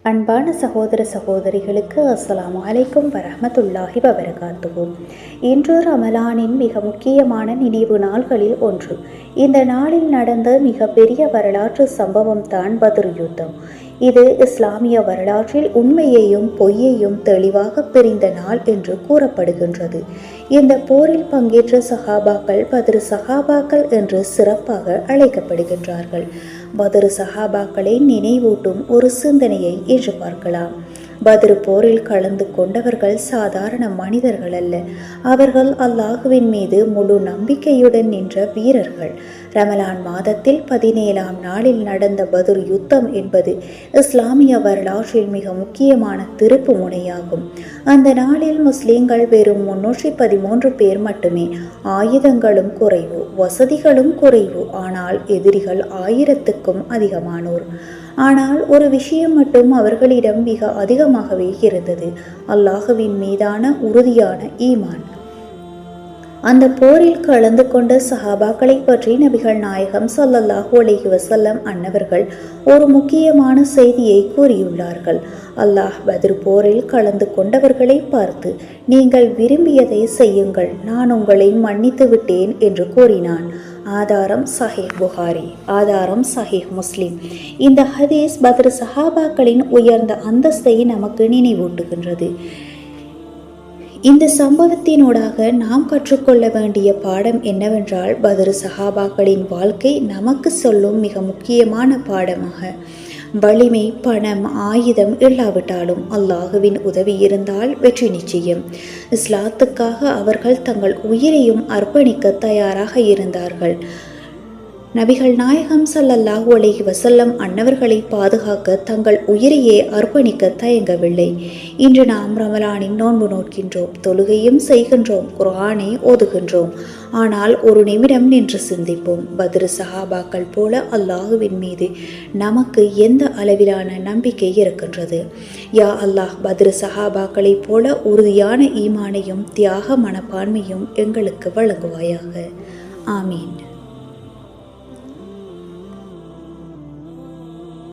அன்பான சகோதர சகோதரிகளுக்கு அஸ்ஸலாமு அலைக்கும் வரஹ்மத்துல்லாஹி வபரகாத்துஹு. இன்று ரமலானின் மிக முக்கியமான நினைவு நாள்களில் ஒன்று. இந்த நாளில் நடந்த மிக பெரிய வரலாற்று சம்பவம் தான் பத்ர் யுத்தம். இது இஸ்லாமிய வரலாற்றில் உண்மையையும் பொய்யையும் தெளிவாக பிரிந்த நாள் என்று கூறப்படுகின்றது. இந்த போரில் பங்கேற்ற சஹாபாக்கள் பத்ர் சஹாபாக்கள் என்று சிறப்பாக அழைக்கப்படுகின்றார்கள். பத்ர் சஹாபாக்களை நினைவூட்டும் ஒரு சிந்தனையை இன்று பார்க்கலாம். பத்ர் போரில் கலந்து கொண்டவர்கள் சாதாரண மனிதர்கள் அல்ல. அவர்கள் அல்லாஹுவின் மீது முழு நம்பிக்கையுடன் நின்ற வீரர்கள். ரமலான் மாதத்தில் 17ஆம் நாளில் நடந்த பத்ர் யுத்தம் என்பது இஸ்லாமிய வரலாற்றில் மிக முக்கியமான திருப்பு முனையாகும். அந்த நாளில் முஸ்லிம்கள் வெறும் 313 பேர் மட்டுமே. ஆயுதங்களும் குறைவு, வசதிகளும் குறைவு. ஆனால் எதிரிகள் 1000க்கும் அதிகமானோர். ஆனால் ஒரு விஷயம் மட்டும் அவர்களிடம் மிக அதிகமாகவே இருந்தது: அல்லாஹுவின் மீதான உறுதியான ஈமான். அந்த போரில் கலந்து கொண்ட சஹாபாக்களை பற்றி நபிகள் நாயகம் ஸல்லல்லாஹு அலைஹி வஸல்லம் அன்னவர்கள் ஒரு முக்கியமான செய்தியை கூறியுள்ளார்கள். அல்லாஹ் பத்ர் போரில் கலந்து கொண்டவர்களை பார்த்து, நீங்கள் விரும்பியதை செய்யுங்கள், நான் உங்களை மன்னித்து விட்டேன் என்று கூறினான். ஆதாரம் சஹீஹ் புகாரி, ஆதாரம் சஹீஹ் முஸ்லிம். இந்த ஹதீஸ் பத்ர் சஹாபாக்களின் உயர்ந்த அந்தஸ்தை நமக்கு நினைவூட்டுகின்றது. இந்த சம்பவத்தினூடாக நாம் கற்றுக்கொள்ள வேண்டிய பாடம் என்னவென்றால், பத்ர் சஹாபாக்களின் வாழ்க்கை நமக்கு சொல்லும் மிக முக்கியமான பாடமாக, வலிமை, பணம், ஆயுதம் இல்லாவிட்டாலும் அல்லாஹுவின் உதவி இருந்தால் வெற்றி நிச்சயம். இஸ்லாத்துக்காக அவர்கள் தங்கள் உயிரையும் அர்ப்பணிக்க தயாராக இருந்தார்கள். நபிகள் நாயகம் ஸல்லல்லாஹு அலைஹி வஸல்லம் அன்னவர்களை பாதுகாக்க தங்கள் உயிரையே அர்ப்பணிக்க தயங்கவில்லை. இன்று நாம் ரமலானின் நோன்பு நோக்கின்றோம், தொழுகையும் செய்கின்றோம், குர்ஆனை ஓதுகின்றோம். ஆனால் ஒரு நிமிடம் நின்று சிந்திப்போம். பத்ர் சஹாபாக்கள் போல அல்லாஹுவின் மீது நமக்கு எந்த அளவிலான நம்பிக்கை இருக்கின்றது? யா அல்லாஹ், பத்ர் சஹாபாக்களை போல உறுதியான ஈமானையும் தியாக மனப்பான்மையும் எங்களுக்கு வழங்குவாயாக. ஆமீன்.